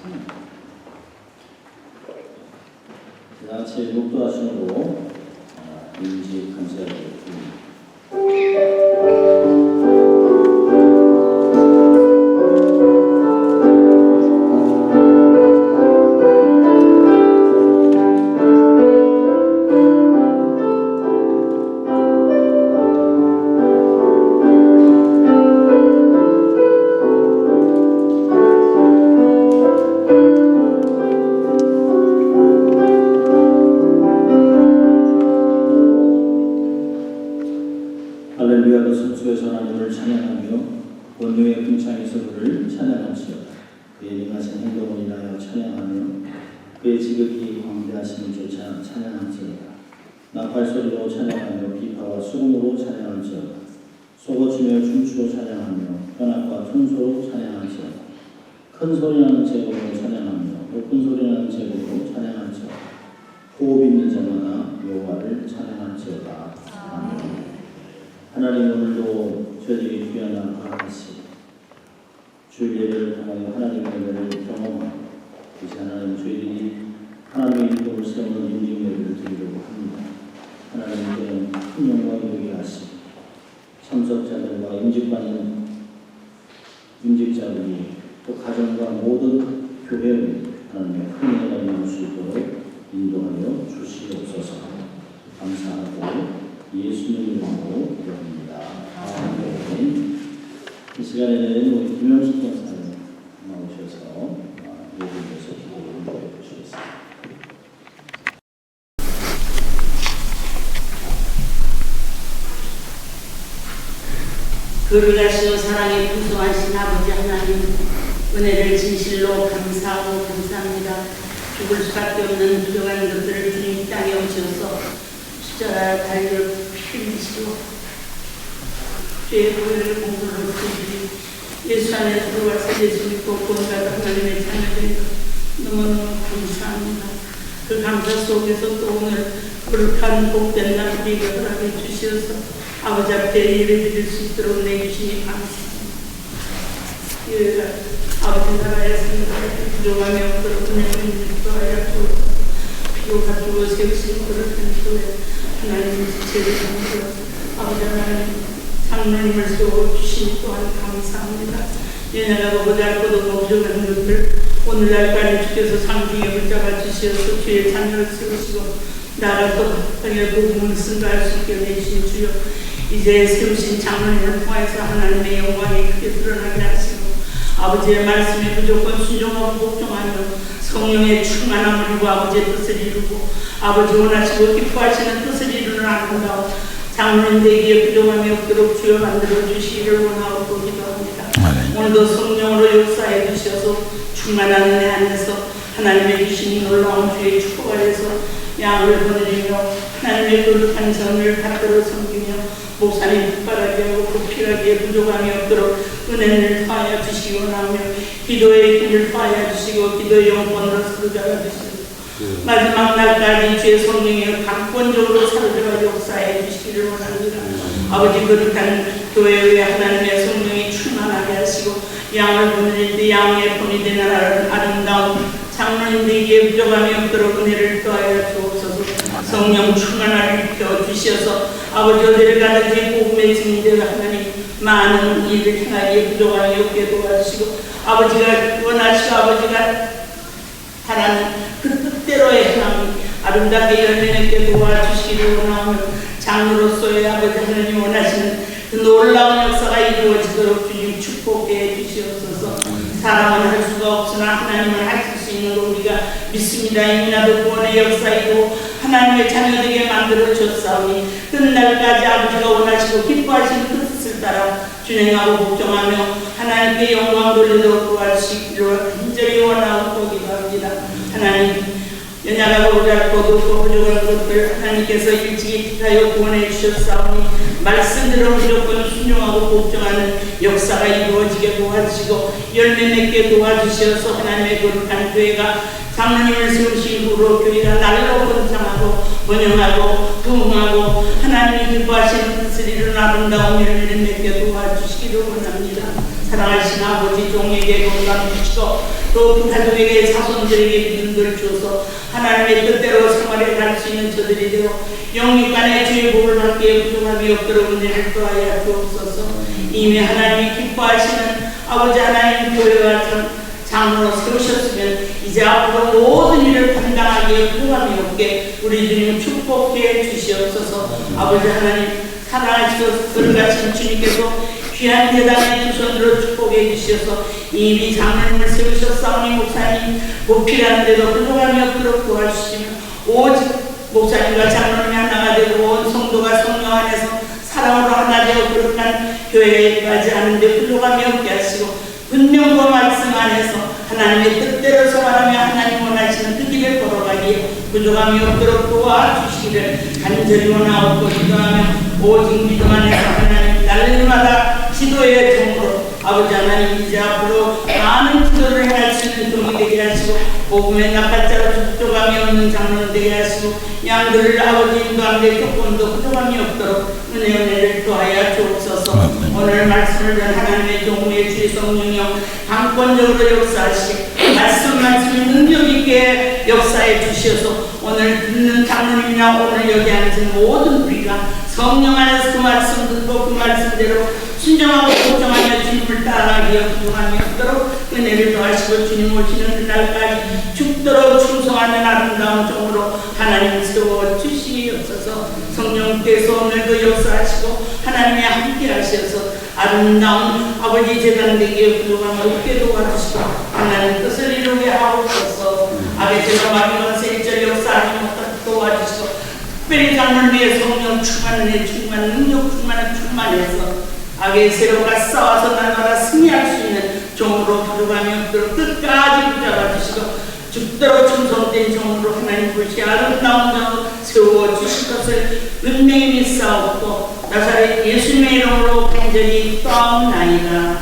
다 같이 목도하시므로 인지 감사드립니다. 할렐루야로 성수에서 하나님을 찬양하며 원유의 궁창에서 그를 찬양하시오다. 그의 능하신 행동을 인하여 찬양하며 그의 지극히 광대하심을 쫓아 찬양하시오다. 나팔소리로 찬양하며 비파와 수금으로 찬양하시오다. 쏘고치며 춤추고 찬양하며 현악과 tun소로 찬양하시오다. 큰 소리나는 제곡으로 찬양하며 높은 소리나는 제곡으로 찬양하시오다. 호흡 있는 자마다 여호와를 찬양하시오다. 아멘. 하나님, 오늘도 저희들이 귀한 하나씩 주의 예배를 통하여 하나님의 은혜를 경험하고 이제 하나님 저희들이 하나님의 이름을 세우는 인증 예배를 드리려고 합니다. 하나님께는 큰 영광이 되게 하시고 참석자들과 임직자들이 또 가정과 모든 교회를 하나님의 큰 은혜가 나올 수 있도록 인도하여 주시옵소서. 감사하고 예수님 이름으로 기도합니다. 아멘. 이 시간에는 우리 김영식 권사님 나오셔서 예배에서 기도를 해주시겠습니다. 거룩하시고 사랑의 풍성하신 아버지 하나님, 은혜를 진실로 감사하고 감사합니다. 죽을 수밖에 없는 부족한 것들을 주님 땅에 오셔서 십자가 달려 피 흘리시고 죄의 보혈을 공로로 드리니 예수 안에 들어와서 예수 믿고 구원받아 하나님의 자녀된 것 너무너무 감사합니다. 그 감사 속에서 또 오늘 거룩한 복된 날 우리에게 허락해 주시어서 아버지 앞에 예배드릴 수 있도록 내주시니 감사합니다. 예배가 아버지 나라에서 부족함이 없도록 은혜를 입도하여 주옵소서. 피로 가지고 세우신 거룩한 교회 하나님 지체를 담고 아버지 하나님 장로님을 세워주시니 또한 감사합니다. 예나라고 보잘것없고 부족한 것들 오늘날까지 주께서 상중에 붙잡아 주시어서 주의 자녀를 세우시고 나라 또 땅의 복음을 승가할 수 있게 내주신 주여, 이제 세우신 장로님을 통해서 하나님의 영광이 크게 드러나게 하시고 아버지의 말씀에 무조건 순종하고 복종하며 성령의 충만함을 이루고 아버지의 뜻을 이루고 아버지 원하시고 기뻐하시는 뜻을 이루는 아름다운 장로님 되기에 부족함이 없도록 주여 만들어 주시기를 원하고 기도합니다. 오늘도 성령으로 역사해 주셔서 충만한 은혜 안에서 하나님의 주신 놀라운 주의 축복 안에서 양을 보내리며 하나님의 거룩한 성을 받들어 섬기며 목사님 붓바라게 하고 부필하기에 부족함이 없도록 은혜를 더하여 주시기 원하며 기도의 힘을 더하여 주시고 기도의 영권으로 사로잡아 주시고 마지막 날까지 주의 성령에 강권적으로 사로잡아 역사해 주시기를 원합니다. 아버지 거룩한 교회에 하나님의 성령이 충만하게 하시고 양을 보내릴 때 양의 본이 되는 아름다운 장로님들에게 부족함이 없도록 은혜를 더하여 주옵소서. 성령 충만함을 입혀 주셔서 아버지 어디를 가든지 복음의 증인되가 하나님 많은 일을 행하기에 부족함이 없게 도와주시고 아버지가 원하시고 아버지가 바라는 그 뜻대로의 행함이 아름답게 열매맺게 도와주시기를 원하며 장로로서의 아버지 하나님 원하시는 그 놀라운 역사가 이루어지도록 주님 축복해 주시옵소서. 사람은 할 수가 없으나 하나님은 하실 수 있는 거 우리가 믿습니다. 이미나도 구원의 역사이고 하나님의 자녀되게 만들어 주셨사오니 끝날까지 아버지가 원하시고 기뻐하시는 그 뜻을 따라 준행하고 복종하며 하나님께 영광 돌리도록 도와주시기를 간절히 원하고 기도합니다. 하나님 연약하고 보잘것없고 부족한 것들 하나님께서 일찍이 기타여 구원해 주셨사오니 말씀대로 무조건 순종하고 복종하는 역사가 이루어지게 도와주시고 열매 맺게 도와주셔서 하나님의 거룩한 교회가 장로님을 세우신 후로 교회가 날로 번창하고 번영하고 부흥하고 하나님이 기뻐하시는 뜻을 이루는 아름다운 열매를 맺게 도와주시기를 원합니다. 사랑하신 아버지 종에게 건강 주시고 또 그 가족에게 자손들에게 믿음을 주어서 하나님의 뜻대로 생활에 갈 수 있는 저들이 되어 영육간의 주의 복을 받기에 부족함이 없도록 은혜를 더하여 주옵소서. 이미 하나님이 기뻐하시는 아버지 하나님 교회와 장으로 세우셨으면 이제 앞으로 모든 일을 감당하기에 부족함이 없게 우리 주님 축복해 주시옵소서. 아버지 하나님 사랑하시고 그릇가신 주님께서 귀한 대단의 두 손으로 축복해 주셔서 이미 장로님을 세우셨사오니 목사님 보필하는데도 부족함이 없도록 도와주시며 오직 목사님과 장로님이 하나가 되고 온 성도가 성령 안에서 사랑으로 하나 되어 거룩한 교회까지 하는데 부족함이 없게 하시고 분명 그 말씀 안에서 하나님의 뜻대로 생활하며 하나님 원하시는 그 길을 걸어가기에 부족함이 없도록 도와주시기를 간절히 원하옵고 기도하며 오직 믿음 안에서 하나님 날마다 기도의 종으로 아버지 하나님 이제 앞으로 많은 기도를 행할 수 있는 종이 되게 하시고 복음의 낚아자로 부족함이 없는 장로는 되게 하시고 양들을 아버지 인도하는데 조금도 부족함이 없도록 은혜를 더하여 주옵소서. 오늘 말씀을 전 하나님의 종의 주의 성령이여 강권적으로 역사하시고 말씀이 능력 있게 역사해 주셔서 오늘 듣는 장로님이나 오늘 여기 앉은 모든 우리가 성령 안에서 그 말씀 듣고 그 말씀대로 순종하고 복종하며 주님을 따라가기에 부족함이 없도록 은혜를 더하시고 주님 오시는 그날까지 죽도록 충성하는 아름다운 종으로 하나님 세워주시옵소서. 성령께서 오늘도 역사하시고 하나님이 함께 하셔서 아름다운 아버지 재단 되기에 부족함이 없게 도와주시고 하나님 뜻을 이루게 하옵소서. 아베 제가 마귀와 세일절 역사하지 못하게 도와주시고 특별히 장로님의 성령 충만에 충만 능력 충만해서 악의 세력과 싸워서 날마다 승리할 수 있는 종으로 부족함이 없도록 끝까지 붙잡아 주시고 죽도록 충성된 종으로 하나님 불시 아름다운 종 세워주실 것을 분명히 믿사옵고 나사렛 예수님의 이름으로 간절히 떠나이다.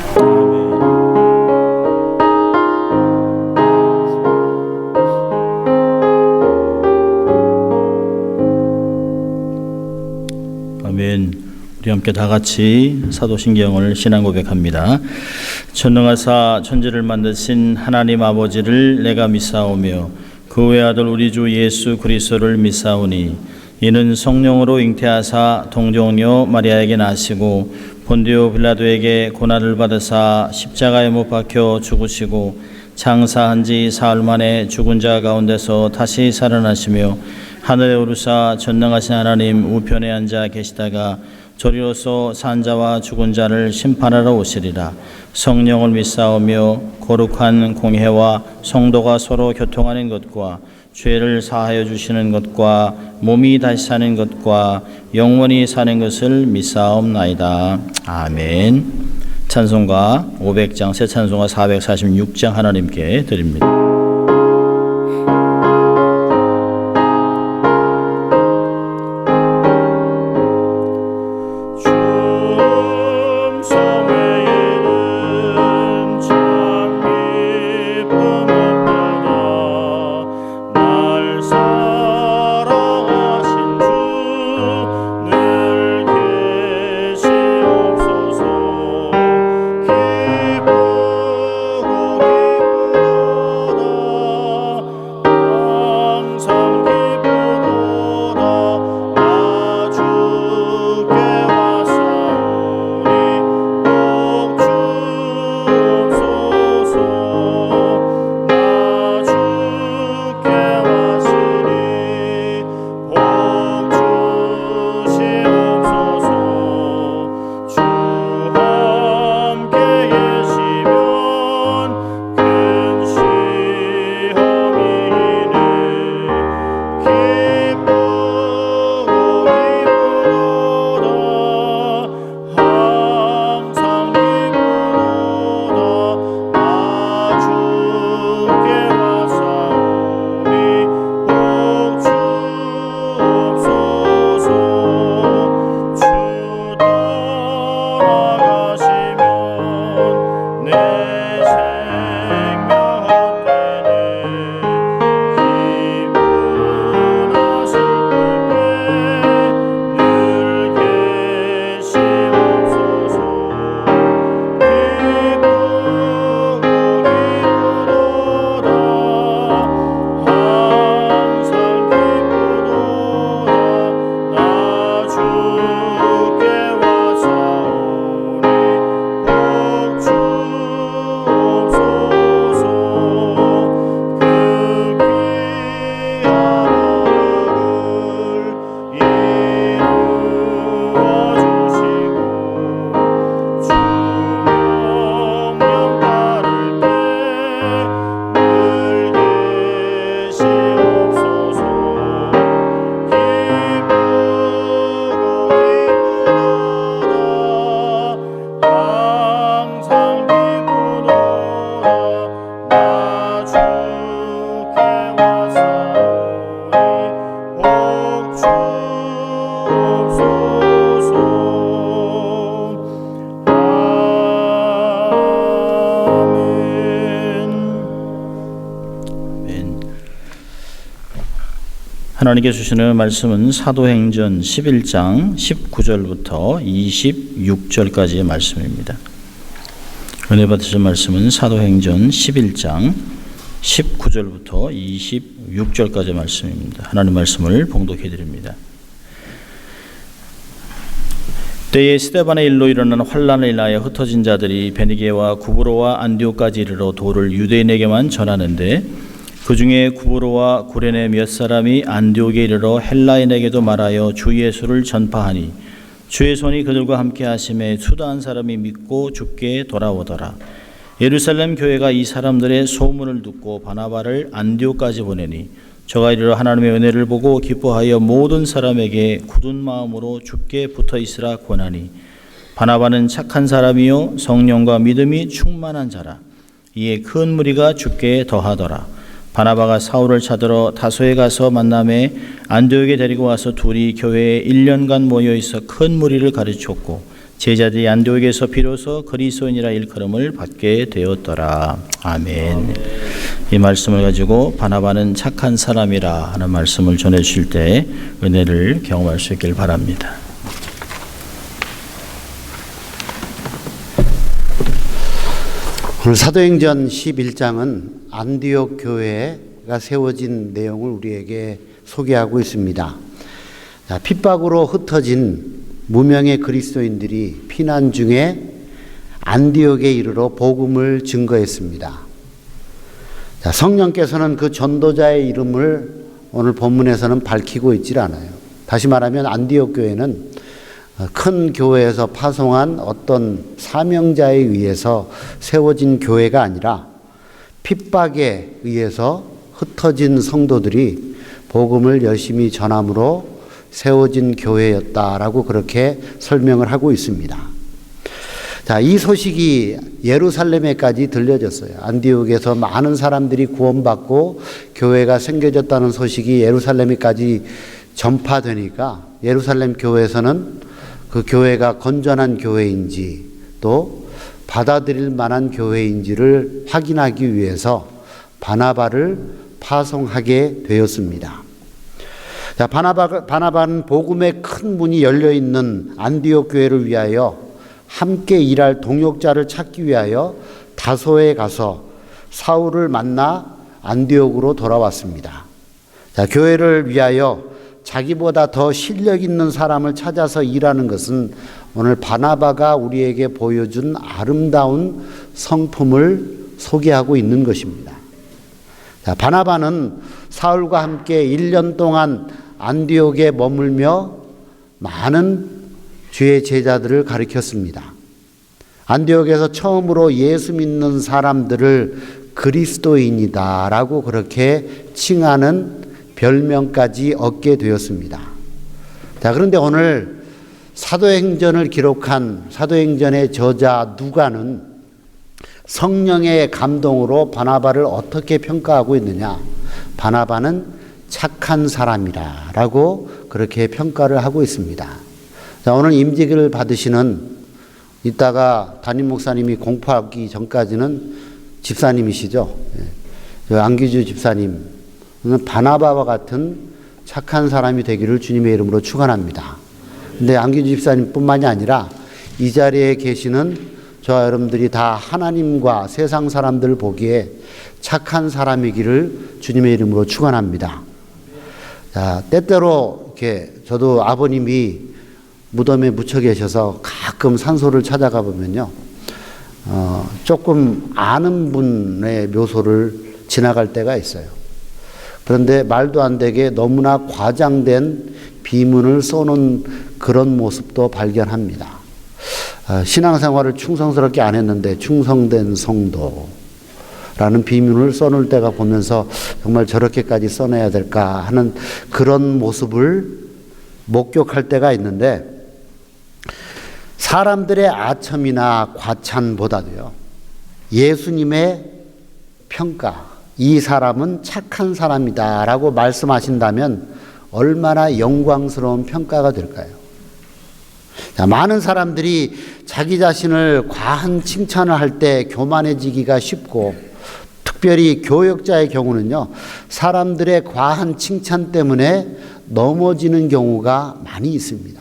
아멘. 우리 함께 다 같이 사도신경을 신앙 고백합니다. 전능하사 천지를 만드신 하나님 아버지를 내가 믿사오며 그 외아들 우리 주 예수 그리스도를 믿사오니 이는 성령으로 잉태하사 동정녀 마리아에게 나시고 본디오 빌라도에게 고난을 받으사 십자가에 못 박혀 죽으시고 장사한 지 사흘 만에 죽은 자 가운데서 다시 살아나시며 하늘에 오르사 전능하신 하나님 우편에 앉아 계시다가 저리로서 산 자와 죽은 자를 심판하러 오시리라. 성령을 믿사오며 거룩한 공회와 성도가 서로 교통하는 것과 죄를 사하여 주시는 것과 몸이 다시 사는 것과 영원히 사는 것을 믿사옵나이다. 아멘. 찬송가 500장 새 찬송가 446장 하나님께 드립니다. 기쁘고 하나님께 주시는 말씀은 사도행전 11장 19절부터 26절까지의 말씀입니다. 은혜 받으신 말씀은 사도행전 11장 19절부터 26절까지의 말씀입니다. 하나님 말씀을 봉독해 드립니다. 때에 스데반의 일로 일어난 환난을 인하여 흩어진 자들이 베니게와 구브로와 안디옥까지 이르러 도를 유대인에게만 전하는데 그 중에 구브로와 구레네 몇 사람이 안디옥에 이르러 헬라인에게도 말하여 주 예수를 전파하니 주의 손이 그들과 함께 하심에 수다한 사람이 믿고 주께 돌아오더라. 예루살렘 교회가 이 사람들의 소문을 듣고 바나바를 안디옥까지 보내니 저가 이르러 하나님의 은혜를 보고 기뻐하여 모든 사람에게 굳은 마음으로 주께 붙어 있으라 권하니 바나바는 착한 사람이요 성령과 믿음이 충만한 자라. 이에 큰 무리가 주께 더하더라. 바나바가 사울을 찾으러 다소에 가서 만남에 안디옥에 데리고 와서 둘이 교회에 1년간 모여 있어 큰 무리를 가르쳤고 제자들이 안디옥에서 비로소 그리스도인이라 일컬음을 받게 되었더라. 아멘. 이 말씀을 가지고 바나바는 착한 사람이라 하는 말씀을 전해 주실 때 은혜를 경험할 수 있길 바랍니다. 오늘 사도행전 11장은 안디옥 교회가 세워진 내용을 우리에게 소개하고 있습니다. 핍박으로 흩어진 무명의 그리스도인들이 피난 중에 안디옥에 이르러 복음을 증거했습니다. 성령께서는 그 전도자의 이름을 오늘 본문에서는 밝히고 있질 않아요. 다시 말하면 안디옥 교회는 큰 교회에서 파송한 어떤 사명자에 의해서 세워진 교회가 아니라 핍박에 의해서 흩어진 성도들이 복음을 열심히 전함으로 세워진 교회였다라고 그렇게 설명을 하고 있습니다. 자, 이 소식이 예루살렘에까지 들려졌어요. 안디옥에서 많은 사람들이 구원받고 교회가 생겨졌다는 소식이 예루살렘에까지 전파되니까 예루살렘 교회에서는 그 교회가 건전한 교회인지 또 받아들일 만한 교회인지를 확인하기 위해서 바나바를 파송하게 되었습니다. 자, 바나바는 복음의 큰 문이 열려 있는 안디옥 교회를 위하여 함께 일할 동역자를 찾기 위하여 다소에 가서 사울을 만나 안디옥으로 돌아왔습니다. 자, 교회를 위하여 자기보다 더 실력 있는 사람을 찾아서 일하는 것은 오늘 바나바가 우리에게 보여준 아름다운 성품을 소개하고 있는 것입니다. 자, 바나바는 사울과 함께 1년 동안 안디옥에 머물며 많은 주의 제자들을 가르쳤습니다. 안디옥에서 처음으로 예수 믿는 사람들을 그리스도인이다라고 그렇게 칭하는 별명까지 얻게 되었습니다. 자, 그런데 오늘 사도행전을 기록한 사도행전의 저자 누가는 성령의 감동으로 바나바를 어떻게 평가하고 있느냐? 바나바는 착한 사람이라고 그렇게 평가를 하고 있습니다. 자, 오늘 임직을 받으시는 이따가 담임 목사님이 공포하기 전까지는 집사님이시죠. 안기주 집사님. 바나바와 같은 착한 사람이 되기를 주님의 이름으로 축원합니다. 근데 안기주 집사님뿐만이 아니라 이 자리에 계시는 저와 여러분들이 다 하나님과 세상 사람들 보기에 착한 사람이기를 주님의 이름으로 축원합니다. 자, 때때로 이렇게 저도 아버님이 무덤에 묻혀 계셔서 가끔 산소를 찾아가 보면요, 조금 아는 분의 묘소를 지나갈 때가 있어요. 그런데 말도 안 되게 너무나 과장된 비문을 써놓은 그런 모습도 발견합니다. 신앙생활을 충성스럽게 안 했는데 충성된 성도라는 비문을 써놓을 때가 보면서 정말 저렇게까지 써내야 될까 하는 그런 모습을 목격할 때가 있는데, 사람들의 아첨이나 과찬보다도요, 예수님의 평가, 이 사람은 착한 사람이다 라고 말씀하신다면 얼마나 영광스러운 평가가 될까요? 자, 많은 사람들이 자기 자신을 과한 칭찬을 할 때 교만해지기가 쉽고, 특별히 교역자의 경우는요, 사람들의 과한 칭찬 때문에 넘어지는 경우가 많이 있습니다.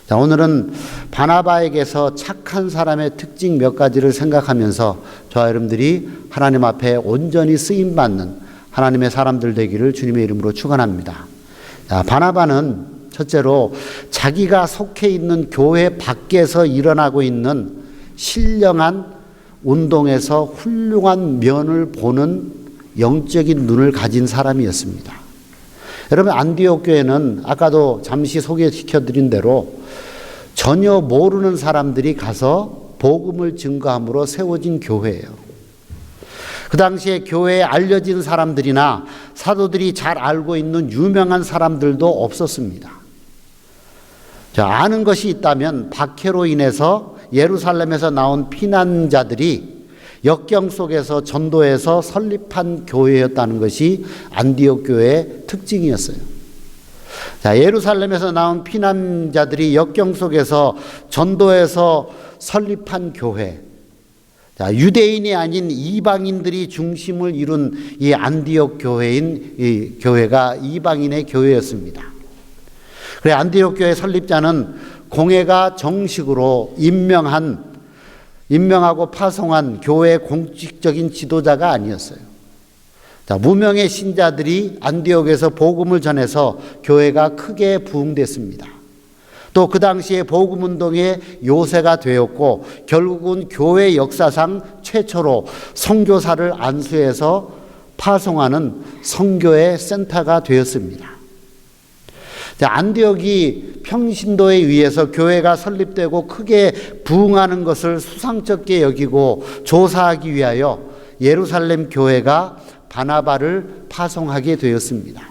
자, 오늘은 바나바에게서 착한 사람의 특징 몇 가지를 생각하면서 저와 여러분들이 하나님 앞에 온전히 쓰임받는 하나님의 사람들 되기를 주님의 이름으로 축원합니다. 자, 바나바는 첫째로 자기가 속해 있는 교회 밖에서 일어나고 있는 신령한 운동에서 훌륭한 면을 보는 영적인 눈을 가진 사람이었습니다. 여러분, 안디옥 교회는 아까도 잠시 소개시켜드린 대로 전혀 모르는 사람들이 가서 복음을 증거함으로 세워진 교회예요. 그 당시에 교회에 알려진 사람들이나 사도들이 잘 알고 있는 유명한 사람들도 없었습니다. 자, 아는 것이 있다면 박해로 인해서 예루살렘에서 나온 피난자들이 역경 속에서 전도해서 설립한 교회였다는 것이 안디옥 교회의 특징이었어요. 자, 예루살렘에서 나온 피난자들이 역경 속에서 전도해서 설립한 교회. 자, 유대인이 아닌 이방인들이 중심을 이룬 이 안디옥 교회인 이 교회가 이방인의 교회였습니다. 그래, 안디옥 교회 설립자는 공회가 정식으로 임명하고 파송한 교회의 공식적인 지도자가 아니었어요. 자, 무명의 신자들이 안디옥에서 복음을 전해서 교회가 크게 부흥됐습니다. 또 그 당시에 복음 운동의 요새가 되었고 결국은 교회 역사상 최초로 선교사를 안수해서 파송하는 선교의 센터가 되었습니다. 안디옥이 평신도에 의해서 교회가 설립되고 크게 부흥하는 것을 수상쩍게 여기고 조사하기 위하여 예루살렘 교회가 바나바를 파송하게 되었습니다.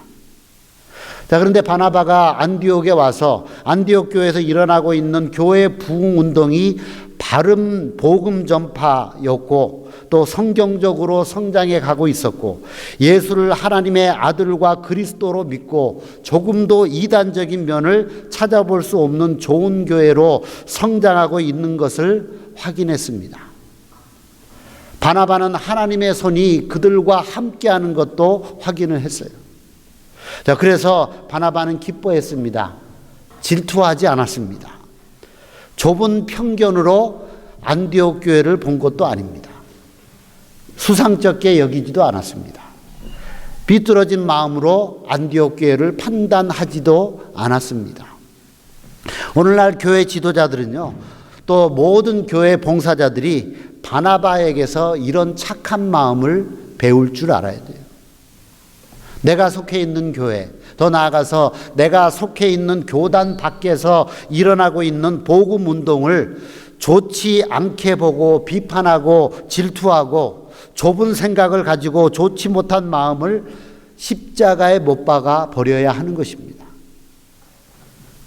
자, 그런데 바나바가 안디옥에 와서 안디옥 교회에서 일어나고 있는 교회 부흥 운동이 바른 복음 전파였고 또 성경적으로 성장해 가고 있었고 예수를 하나님의 아들과 그리스도로 믿고 조금도 이단적인 면을 찾아볼 수 없는 좋은 교회로 성장하고 있는 것을 확인했습니다. 바나바는 하나님의 손이 그들과 함께하는 것도 확인을 했어요. 자, 그래서 바나바는 기뻐했습니다. 질투하지 않았습니다. 좁은 편견으로 안디옥 교회를 본 것도 아닙니다. 수상쩍게 여기지도 않았습니다. 비뚤어진 마음으로 안디옥 교회를 판단하지도 않았습니다. 오늘날 교회 지도자들은요, 또 모든 교회 봉사자들이 바나바에게서 이런 착한 마음을 배울 줄 알아야 돼요. 내가 속해 있는 교회, 더 나아가서 내가 속해 있는 교단 밖에서 일어나고 있는 복음 운동을 좋지 않게 보고 비판하고 질투하고 좁은 생각을 가지고 좋지 못한 마음을 십자가에 못 박아 버려야 하는 것입니다.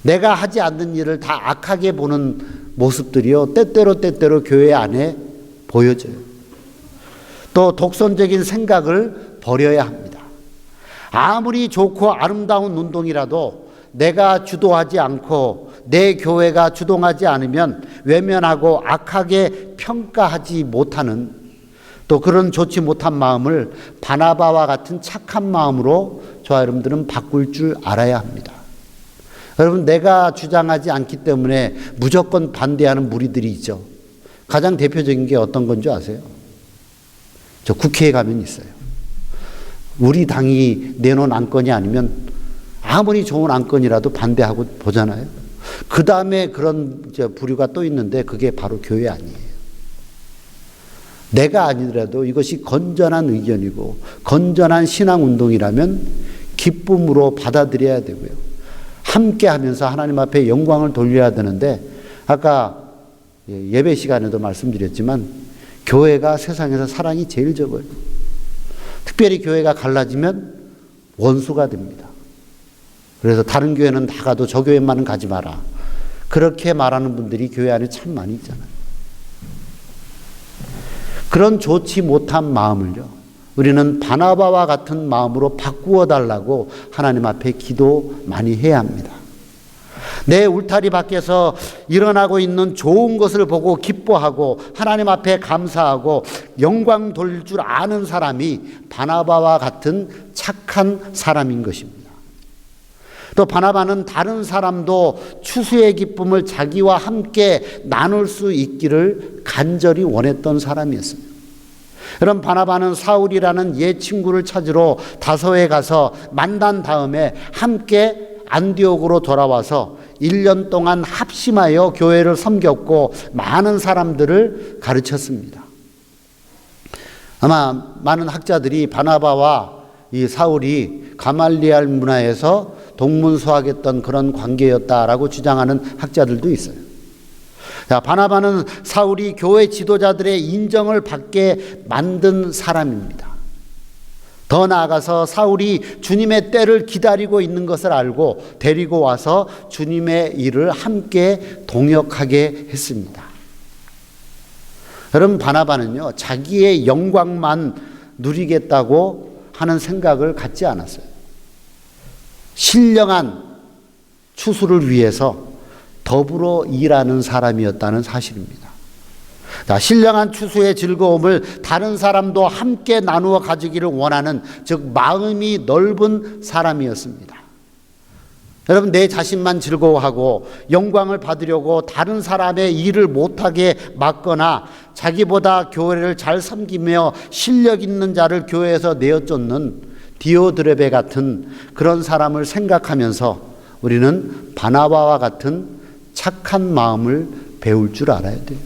내가 하지 않는 일을 다 악하게 보는 모습들이요, 때때로 교회 안에 보여져요. 또 독선적인 생각을 버려야 합니다. 아무리 좋고 아름다운 운동이라도 내가 주도하지 않고 내 교회가 주동하지 않으면 외면하고 악하게 평가하지 못하는 또 그런 좋지 못한 마음을 바나바와 같은 착한 마음으로 저와 여러분들은 바꿀 줄 알아야 합니다. 여러분, 내가 주장하지 않기 때문에 무조건 반대하는 무리들이 있죠. 가장 대표적인 게 어떤 건지 아세요? 저 국회에 가면 있어요. 우리 당이 내놓은 안건이 아니면 아무리 좋은 안건이라도 반대하고 보잖아요. 그 다음에 그런 부류가 또 있는데 그게 바로 교회 아니에요. 내가 아니더라도 이것이 건전한 의견이고 건전한 신앙운동이라면 기쁨으로 받아들여야 되고요. 함께 하면서 하나님 앞에 영광을 돌려야 되는데 아까 예배 시간에도 말씀드렸지만 교회가 세상에서 사랑이 제일 적어요. 특별히 교회가 갈라지면 원수가 됩니다. 그래서 다른 교회는 다 가도 저 교회만은 가지 마라. 그렇게 말하는 분들이 교회 안에 참 많이 있잖아요. 그런 좋지 못한 마음을요, 우리는 바나바와 같은 마음으로 바꾸어 달라고 하나님 앞에 기도 많이 해야 합니다. 내 울타리 밖에서 일어나고 있는 좋은 것을 보고 기뻐하고 하나님 앞에 감사하고 영광 돌릴 줄 아는 사람이 바나바와 같은 착한 사람인 것입니다. 또 바나바는 다른 사람도 추수의 기쁨을 자기와 함께 나눌 수 있기를 간절히 원했던 사람이었어요. 그럼 바나바는 사울이라는 옛 친구를 찾으러 다소에 가서 만난 다음에 함께 안디옥으로 돌아와서 1년 동안 합심하여 교회를 섬겼고 많은 사람들을 가르쳤습니다. 아마 많은 학자들이 바나바와 이 사울이 가말리알 문화에서 동문서학했던 그런 관계였다라고 주장하는 학자들도 있어요. 자, 바나바는 사울이 교회 지도자들의 인정을 받게 만든 사람입니다. 더 나아가서 사울이 주님의 때를 기다리고 있는 것을 알고 데리고 와서 주님의 일을 함께 동역하게 했습니다. 여러분, 바나바는요, 자기의 영광만 누리겠다고 하는 생각을 갖지 않았어요. 신령한 추수를 위해서 더불어 일하는 사람이었다는 사실입니다. 자, 신령한 추수의 즐거움을 다른 사람도 함께 나누어 가지기를 원하는, 즉 마음이 넓은 사람이었습니다. 여러분, 내 자신만 즐거워하고 영광을 받으려고 다른 사람의 일을 못하게 막거나 자기보다 교회를 잘 섬기며 실력 있는 자를 교회에서 내어쫓는 디오드레베 같은 그런 사람을 생각하면서 우리는 바나바와 같은 착한 마음을 배울 줄 알아야 돼요.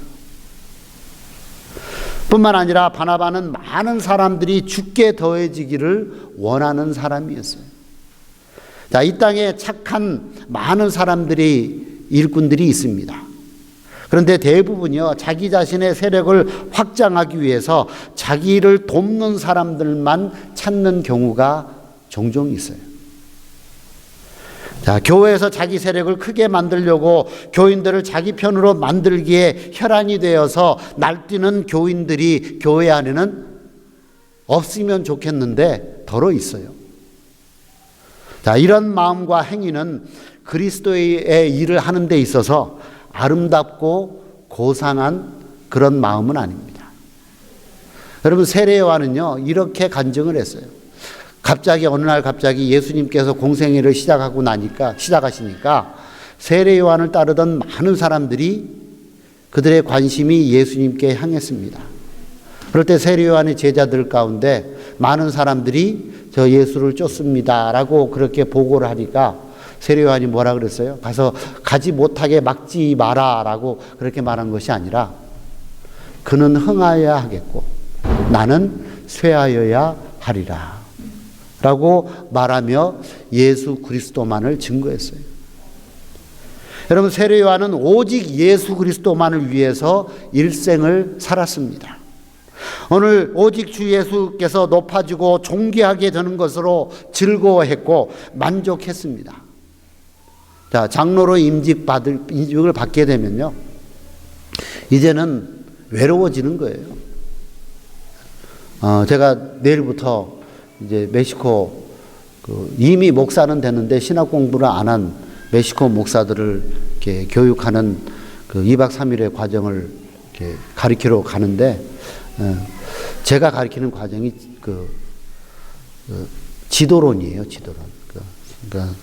뿐만 아니라 바나바는 많은 사람들이 죽게 더해지기를 원하는 사람이었어요. 자, 이 땅에 착한 많은 사람들이, 일꾼들이 있습니다. 그런데 대부분이요, 자기 자신의 세력을 확장하기 위해서 자기를 돕는 사람들만 찾는 경우가 종종 있어요. 자, 교회에서 자기 세력을 크게 만들려고 교인들을 자기 편으로 만들기에 혈안이 되어서 날뛰는 교인들이 교회 안에는 없으면 좋겠는데 더러 있어요. 자, 이런 마음과 행위는 그리스도의 일을 하는 데 있어서 아름답고 고상한 그런 마음은 아닙니다. 여러분, 세례요한은요, 이렇게 간증을 했어요. 갑자기 어느 날 갑자기 예수님께서 공생애를 시작하시니까 세례요한을 따르던 많은 사람들이 그들의 관심이 예수님께 향했습니다. 그럴 때 세례요한의 제자들 가운데 많은 사람들이 저 예수를 쫓습니다라고 그렇게 보고를 하니까 세례요한이 뭐라 그랬어요? 가서 가지 못하게 막지 마라라고 그렇게 말한 것이 아니라 그는 흥하여야 하겠고 나는 쇠하여야 하리라 라고 말하며 예수 그리스도만을 증거했어요. 여러분, 세례요한은 오직 예수 그리스도만을 위해서 일생을 살았습니다. 오늘 오직 주 예수께서 높아지고 존귀하게 되는 것으로 즐거워했고 만족했습니다. 자, 장로로 임직을 받게 되면요, 이제는 외로워지는 거예요. 제가 내일부터 이제 멕시코 이미 목사는 됐는데 신학 공부를 안 한 멕시코 목사들을 이렇게 교육하는 그 2박 3일의 과정을 이렇게 가르치러 가는데, 제가 가르치는 과정이 지도론이에요. 지도론. 그러니까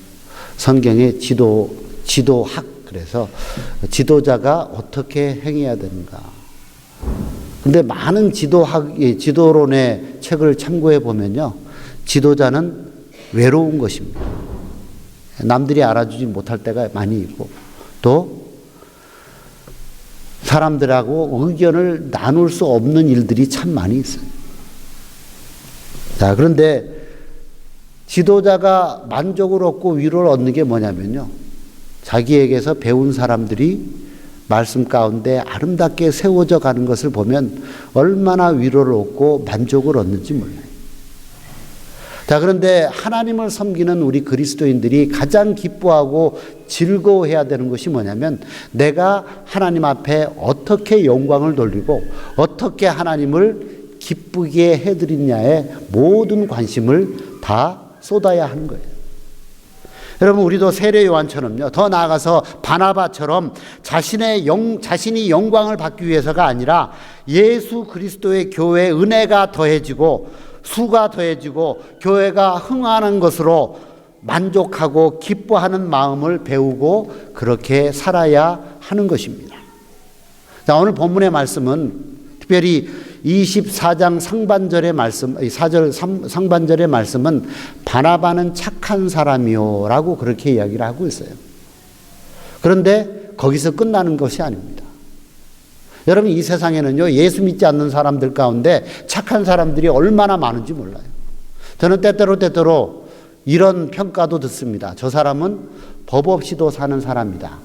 성경의 지도학. 그래서 지도자가 어떻게 행해야 되는가. 근데 많은 지도론의 책을 참고해 보면요, 지도자는 외로운 것입니다. 남들이 알아주지 못할 때가 많이 있고, 또 사람들하고 의견을 나눌 수 없는 일들이 참 많이 있어요. 자, 그런데 지도자가 만족을 얻고 위로를 얻는 게 뭐냐면요, 자기에게서 배운 사람들이 말씀 가운데 아름답게 세워져 가는 것을 보면 얼마나 위로를 얻고 만족을 얻는지 몰라요. 자, 그런데 하나님을 섬기는 우리 그리스도인들이 가장 기뻐하고 즐거워해야 되는 것이 뭐냐면, 내가 하나님 앞에 어떻게 영광을 돌리고 어떻게 하나님을 기쁘게 해드리냐에 모든 관심을 다 쏟아야 하는 거예요. 여러분, 우리도 세례 요한처럼요, 더 나아가서 바나바처럼 자신이 영광을 받기 위해서가 아니라 예수 그리스도의 교회의 은혜가 더해지고 수가 더해지고 교회가 흥하는 것으로 만족하고 기뻐하는 마음을 배우고 그렇게 살아야 하는 것입니다. 자, 오늘 본문의 말씀은 특별히 24장 상반절의 말씀, 4절 상반절의 말씀은 바나바는 착한 사람이요 라고 그렇게 이야기를 하고 있어요. 그런데 거기서 끝나는 것이 아닙니다. 여러분, 이 세상에는요, 예수 믿지 않는 사람들 가운데 착한 사람들이 얼마나 많은지 몰라요. 저는 때때로 이런 평가도 듣습니다. 저 사람은 법 없이도 사는 사람이다.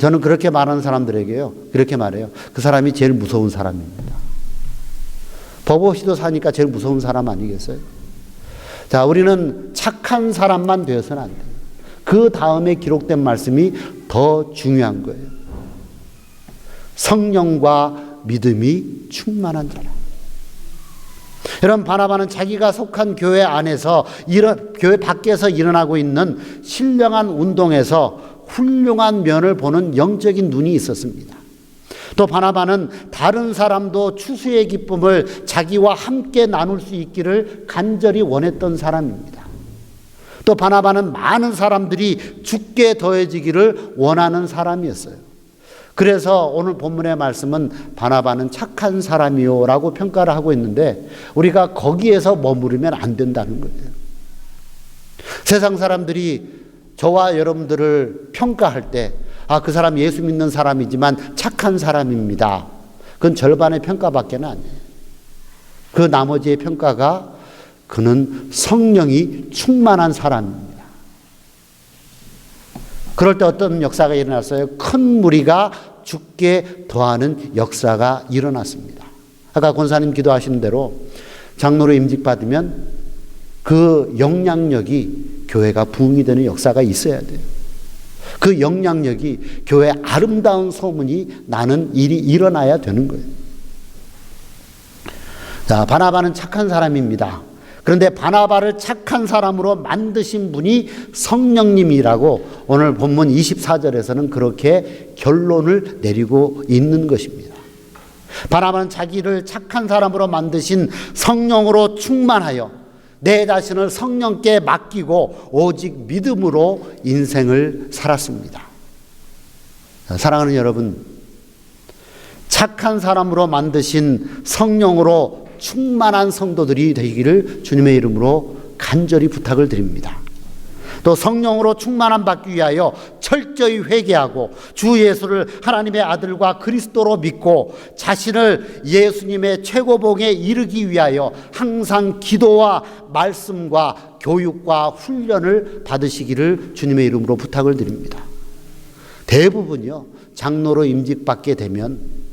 저는 그렇게 말하는 사람들에게요, 그렇게 말해요. 그 사람이 제일 무서운 사람입니다. 법 없이도 사니까 제일 무서운 사람 아니겠어요? 자, 우리는 착한 사람만 되어서는 안 돼요. 그 다음에 기록된 말씀이 더 중요한 거예요. 성령과 믿음이 충만한 자라. 여러분, 바나바는 자기가 속한 교회 안에서 교회 밖에서 일어나고 있는 신령한 운동에서 훌륭한 면을 보는 영적인 눈이 있었습니다. 또 바나바는 다른 사람도 추수의 기쁨을 자기와 함께 나눌 수 있기를 간절히 원했던 사람입니다. 또 바나바는 많은 사람들이 죽게 더해지기를 원하는 사람이었어요. 그래서 오늘 본문의 말씀은 바나바는 착한 사람이요 라고 평가를 하고 있는데, 우리가 거기에서 머무르면 안 된다는 거예요. 세상 사람들이 저와 여러분들을 평가할 때, 그 사람 예수 믿는 사람이지만 착한 사람입니다. 그건 절반의 평가밖에 아니에요. 그 나머지의 평가가 그는 성령이 충만한 사람입니다. 그럴 때 어떤 역사가 일어났어요? 큰 무리가 죽게 더하는 역사가 일어났습니다. 아까 권사님 기도하시는 대로 장로로 임직받으면 그 영향력이 교회가 부흥이 되는 역사가 있어야 돼요. 그 영향력이 교회의 아름다운 소문이 나는 일이 일어나야 되는 거예요. 자, 바나바는 착한 사람입니다. 그런데 바나바를 착한 사람으로 만드신 분이 성령님이라고 오늘 본문 24절에서는 그렇게 결론을 내리고 있는 것입니다. 바나바는 자기를 착한 사람으로 만드신 성령으로 충만하여 내 자신을 성령께 맡기고 오직 믿음으로 인생을 살았습니다. 사랑하는 여러분, 착한 사람으로 만드신 성령으로 충만한 성도들이 되기를 주님의 이름으로 간절히 부탁을 드립니다. 또 성령으로 충만함 받기 위하여 철저히 회개하고 주 예수를 하나님의 아들과 그리스도로 믿고 자신을 예수님의 최고봉에 이르기 위하여 항상 기도와 말씀과 교육과 훈련을 받으시기를 주님의 이름으로 부탁을 드립니다. 대부분요, 장로로 임직받게 되면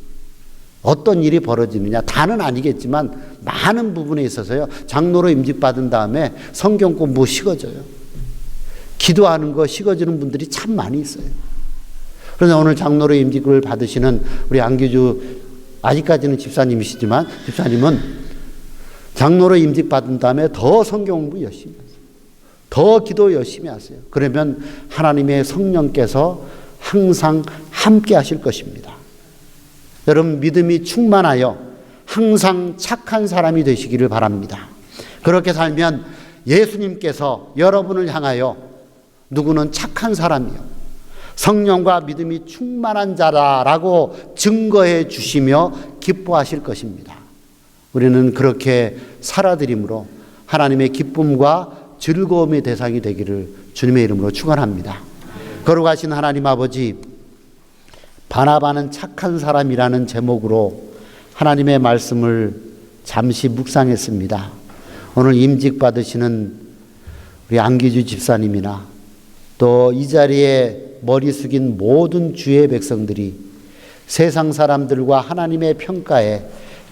어떤 일이 벌어지느냐, 다는 아니겠지만 많은 부분에 있어서요, 장로로 임직받은 다음에 성경 공부 식어져요. 기도하는 거 식어지는 분들이 참 많이 있어요. 그런데 오늘 장로로 임직을 받으시는 우리 안규주, 아직까지는 집사님이시지만 집사님은 장로로 임직받은 다음에 더 성경 공부 열심히 하세요. 더 기도 열심히 하세요. 그러면 하나님의 성령께서 항상 함께 하실 것입니다. 여러분, 믿음이 충만하여 항상 착한 사람이 되시기를 바랍니다. 그렇게 살면 예수님께서 여러분을 향하여 누구는 착한 사람이요, 성령과 믿음이 충만한 자라라고 증거해 주시며 기뻐하실 것입니다. 우리는 그렇게 살아드림으로 하나님의 기쁨과 즐거움의 대상이 되기를 주님의 이름으로 축원합니다. 거룩하신 하나님 아버지, 바나바는 착한 사람이라는 제목으로 하나님의 말씀을 잠시 묵상했습니다. 오늘 임직 받으시는 우리 안기주 집사님이나 또 이 자리에 머리 숙인 모든 주의 백성들이 세상 사람들과 하나님의 평가에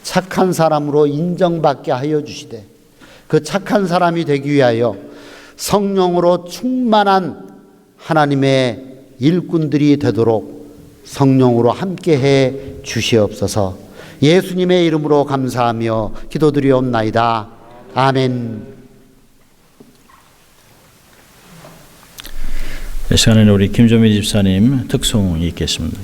착한 사람으로 인정받게 하여 주시되, 그 착한 사람이 되기 위하여 성령으로 충만한 하나님의 일꾼들이 되도록 성령으로 함께해 주시옵소서. 예수님의 이름으로 감사하며 기도드리옵나이다. 아멘. 이 시간에는 우리 김조미 집사님 특송이 있겠습니다.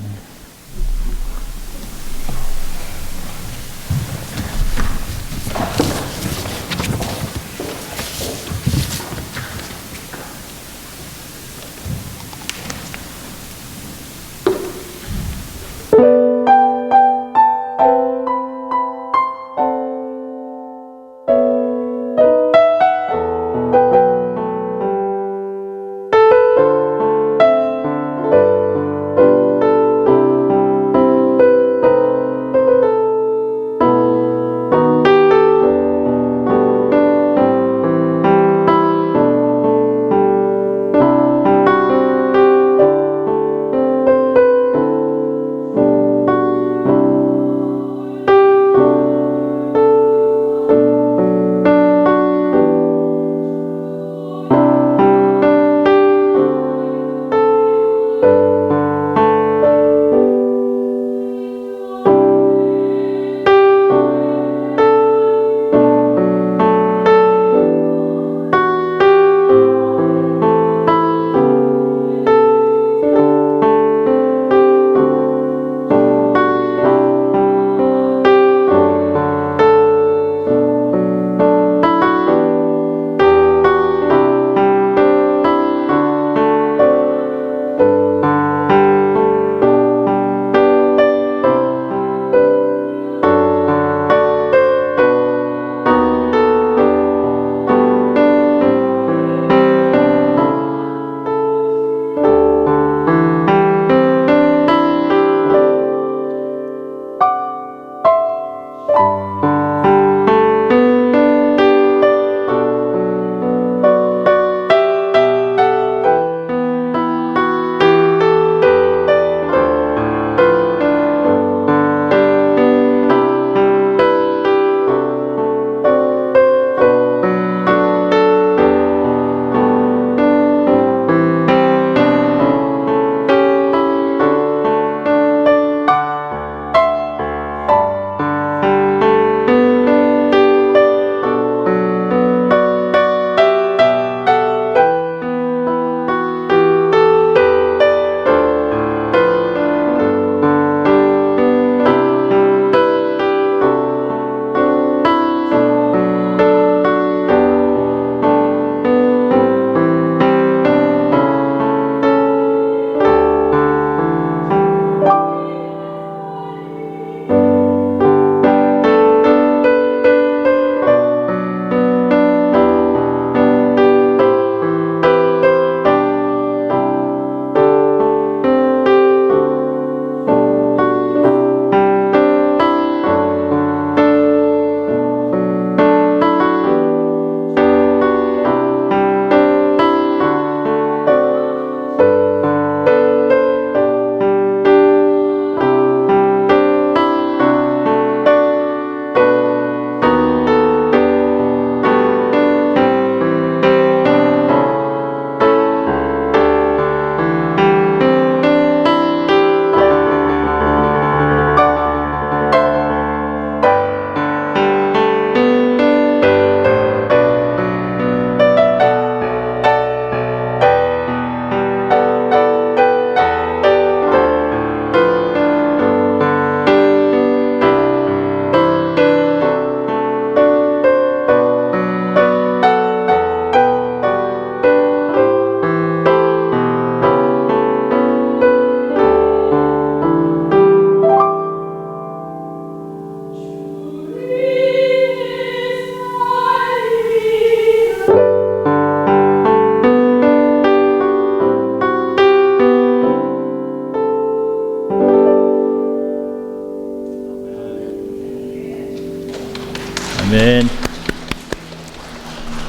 아멘.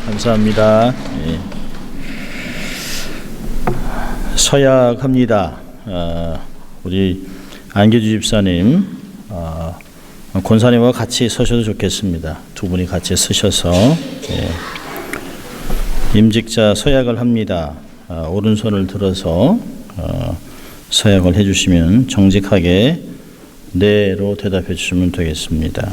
감사합니다. 예. 서약합니다. 우리 안교주 집사님, 권사님과 같이 서셔도 좋겠습니다. 두 분이 같이 서셔서 임직자 서약을 합니다. 오른손을 들어서 서약을 해주시면 정직하게 네로 대답해 주시면 되겠습니다.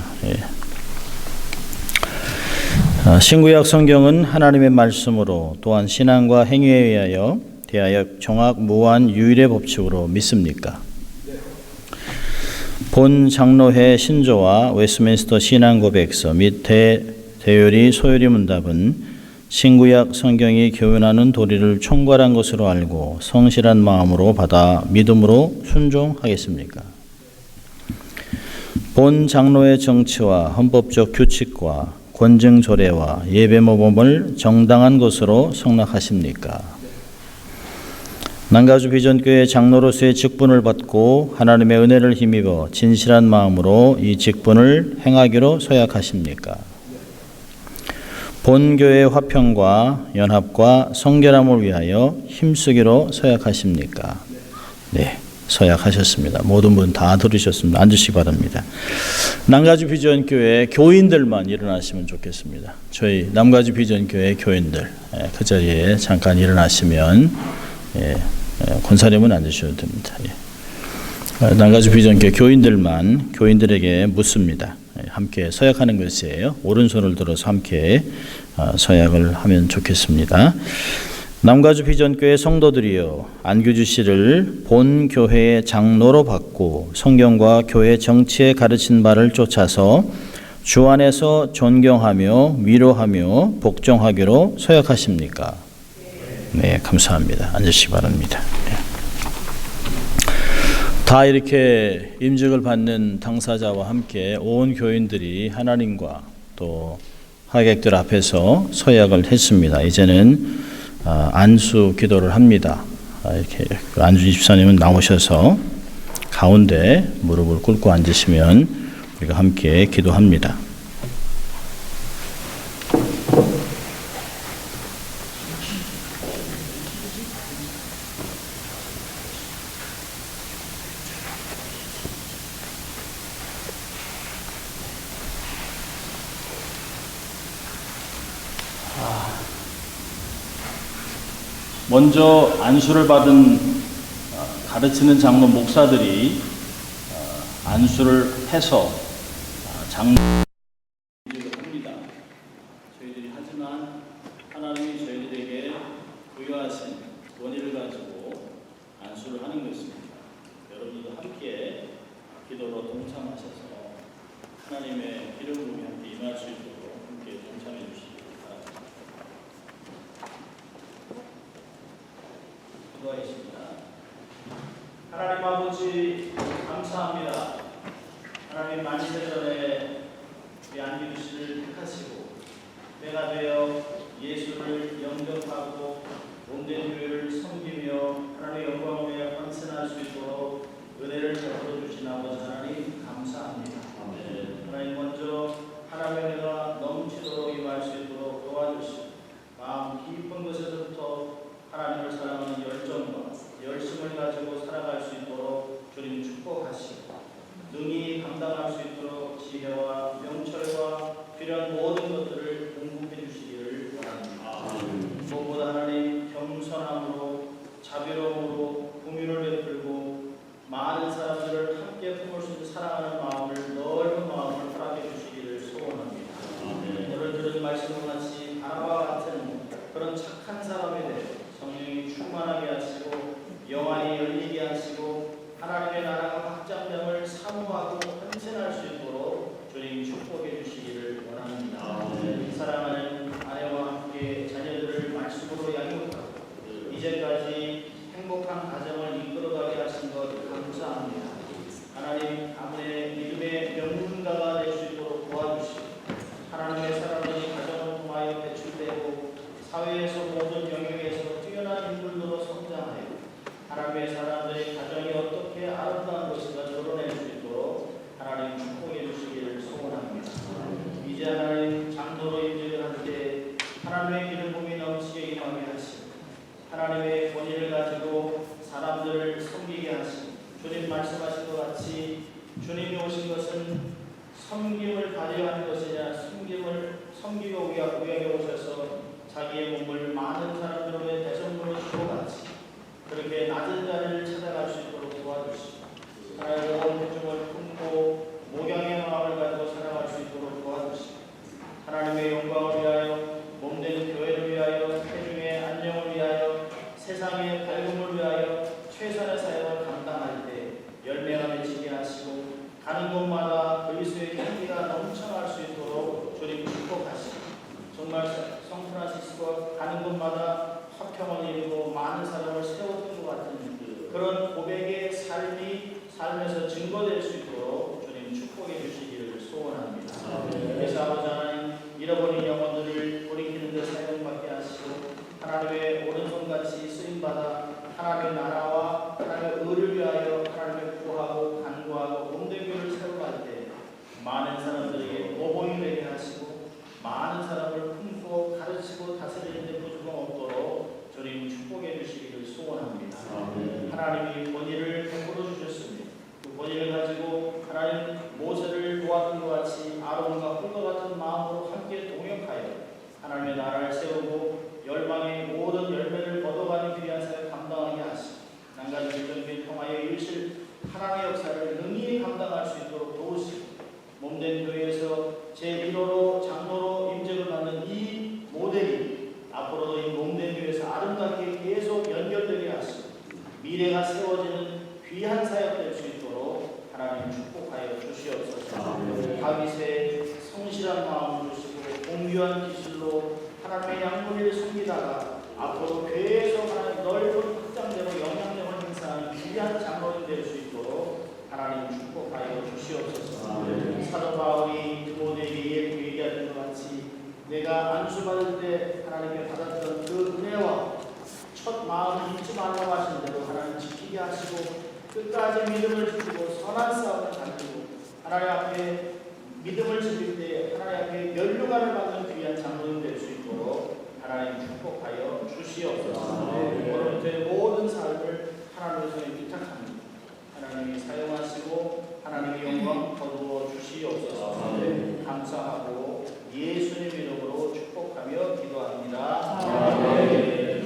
신구약 성경은 하나님의 말씀으로 또한 신앙과 행위에 의하여 대하여 정확 무한 유일의 법칙으로 믿습니까? 본 장로회 신조와 웨스트민스터 신앙고백서 및 대요리 소요리 문답은 신구약 성경이 교훈하는 도리를 총괄한 것으로 알고 성실한 마음으로 받아 믿음으로 순종하겠습니까? 본 장로의 정치와 헌법적 규칙과 권증 조례와 예배 모범을 정당한 것으로 성락하십니까? 남가주 비전교회 장로로서의 직분을 받고 하나님의 은혜를 힘입어 진실한 마음으로 이 직분을 행하기로 서약하십니까? 본교회 화평과 연합과 성결함을 위하여 힘쓰기로 서약하십니까? 네, 서약하셨습니다. 모든 분 다 들으셨습니다. 앉으시기 바랍니다. 남가주 비전교회 교인들만 일어나시면 좋겠습니다. 저희 남가주 비전교회 교인들 그 자리에 잠깐 일어나시면 권사님은 앉으셔도 됩니다. 남가주 비전교회 교인들만 교인들에게 묻습니다. 함께 서약하는 것이에요. 오른손을 들어서 함께 서약을 하면 좋겠습니다. 남가주 비전교회 성도들이여, 안규주 씨를 본 교회의 장로로 받고 성경과 교회 정치에 가르친 바를 쫓아서 주 안에서 존경하며 위로하며 복종하기로 서약하십니까? 네, 감사합니다. 앉으시기 바랍니다. 다 이렇게 임직을 받는 당사자와 함께 온 교인들이 하나님과 또 하객들 앞에서 서약을 했습니다. 이제는 안수 기도를 합니다. 이렇게 안주 집사님은 나오셔서 가운데 무릎을 꿇고 앉으시면 우리가 함께 기도합니다. 먼저 안수를 받은 가르치는 장로 목사들이 안수를 해서 장로 합니다. 저희들이 하지만 하나님이 저희들에게 부여하신 권위를 가지고 안수를 하는 것입니다. 여러분도 함께 기도로 동참하셔서 하나님의 기름 부음이 함께 임할 수 있도록 함께 동참해 주시기 바랍니다. 기도하겠습니다. 하나님 아버지 감사합니다. 하나님 만세 전에 우리 안기주 씨를 택하시고 때가 되어 예수를 영접하고 몸된 교회를 섬기며 하나님의 영광을 위해 헌신할 수 있도록 은혜를 베풀어 주신 아버지 하나님 감사합니다. 하나님 먼저 하나님의 은혜가 넘치도록 임할 수 있도록 도와주시고 마음 깊은 곳에서부터 하나님을 사랑하는 열정과 열심을 가지고 살아갈 수 있도록 주님 축복하시고 능히 감당할 수 있도록 지혜와 명철과 필요한 모든 것들을 공급해 주시기를 원합니다. 무엇보다 하나님 겸손함으로 자비로움으로 긍휼을 베풀고 많은 사람들을 함께 품을 수 있는 사랑하는 마음을 넓은 마음을 허락해 주시기를 소원합니다. 오늘 들은 말씀과 같이 바나바와 같은 그런 착한 사람에 대해 성령이 충만하게 하시고 영안이 열리게 하시고 하나님의 나라가 확장됨을 사모하고 헌신할 수 있도록 주님 축복해 주시기를 원합니다. 사랑하는 아내와 함께 자녀들을 말씀으로 양육하고 이제까지 행복한 가정을 이끌어가게 하신 것 감사합니다. 하나님 가문의 믿음의 명문가가 될 수 있도록 도와주시고 하나님의 사람들이 가정을 통하여 배출되고 사회에서 모든 영역에서 뛰어난 인물로 성장하여 하나님의 사람들의 가정이 어떻게 아름다운 것인가 드러낼 수 있도록 하나님 축복해 주시기를 소원합니다. 이제 하나님 장로로 임직을 할 때 하나님의 기름 부음이 넘치게 임하게 하시고 하나님의 권위를 가지고 사람들을 섬기게 하시고 주님 말씀하신 것 같이 주님이 오신 것은 섬김을 발휘하는 것이냐 섬기고 위하게 오셔서 자기의 몸을 많은 사람들의 대성물로 주고 같이 그렇게 낮은 자리를 찾아갈 수 있도록 도와주시고 하나님의 온 회중을 품고 목양의 마음을 가지고 살아갈 수 있도록 도와주시고 하나님의 영광을 위하여 몸된 교회를 위하여 회중의 안녕을 위하여 세상의 일으키실 하나님의 역사를 능히 감당할 수 있도록 도우시고 몸된 교회에서 제1호로 장로로 임직을 받는 이 모델이 앞으로도 이 몸된 교회에서 아름답게 계속 연결되게 하시고 미래가 세워지는 귀한 사역 될 수 있도록 하나님 축복하여 주시옵소서. 다윗의 성실한 마음을 주시고 공유한 기술로 하나님의 양무리를 숨기다가 앞으로 계속 하나님 넓은 확장되고 영향력을 행사하는 귀한 장로인 될 수 있도록 하나님 축복하여 주시옵소서. 사도 바울이 디모데에게 얘기하는 것 같이 내가 안수받을 때 하나님께 받았던 그 은혜와 첫 마음을 잊지 말라고 하신 대로 하나님 지키게 하시고 끝까지 믿음을 지키고 선한 싸움을 달리고 하나님 앞에 믿음을 지킬 때 하나님 앞에 면류관을 받는 귀한 장로인 될 수 있도록 하나님 축복하여 주시옵소서. 오늘부터의 모든 삶을 하나님의 손에 부탁합니다. 하나님이 사용하시고 하나님의 영광 거두어 주시옵소서. 감사하고 예수님 이름으로 축복하며 기도합니다. 아멘.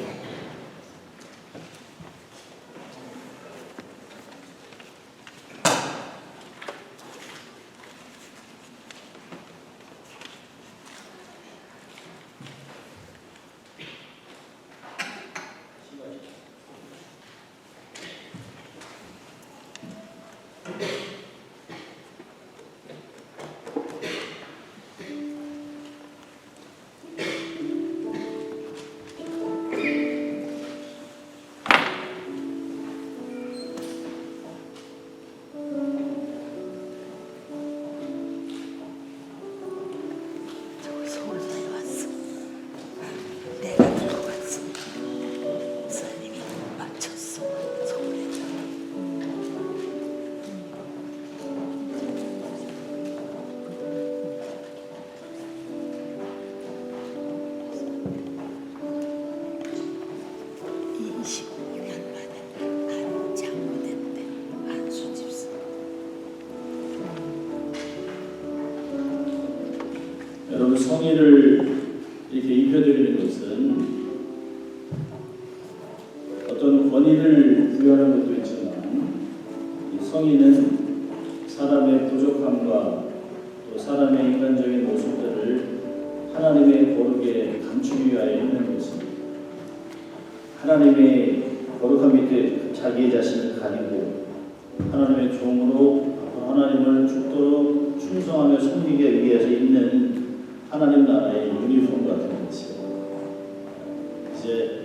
여러분, 성의를 이렇게 입혀드리는 것은 어떤 권위를 부여하는 것도 있지만 이 성의는 사람의 부족함과 또 사람의 인간적인 모습들을 하나님의 거룩에 감추기 위하여 있는 것입니다. 하나님의 거룩함 밑에 자기의 자신을 가리고 하나님의 종으로 하나님을 죽도록 충성하며 섬기기 위해서 있는 하나님 나라의 유니폼 같은 것이요. 이제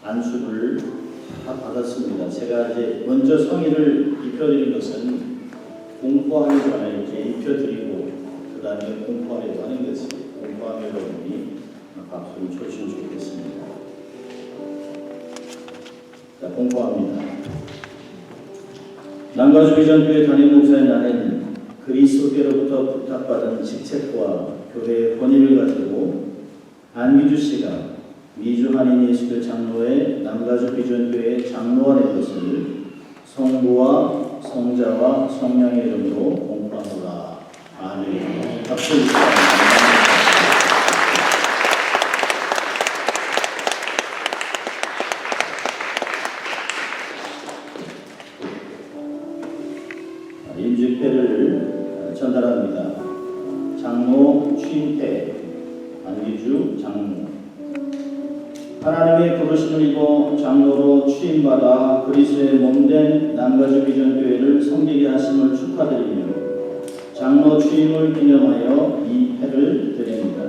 안수를 다 받았습니다. 제가 이제 먼저 성의를 입혀드린 것은 공포하기 전에 이렇게 입혀드리고 그 다음에 공포하려고 하는 것이 공포하며 여러분이 박수를 쳐주시면 좋겠습니다. 자, 공포합니다. 남가주비전교회 담임 목사인 나는 그리스도께로부터 부탁받은 직책과 교회의 권위를 가지고 안기주 씨가 미주 한인 예수교 장로의 남가주 비전교회 장로가 된 것을 성부와 성자와 성령의 이름으로 공포하노라. 아멘. 박수 주시기 바랍니다. 임직패를 전달합니다. 장로 취임패 안기주 장로. 하나님의 부르심을 입어 장로로 취임받아 그리스도의 몸된 남가주 비전교회를 섬기게 하심을 축하드리며 장로 취임을 기념하여 이 패를 드립니다.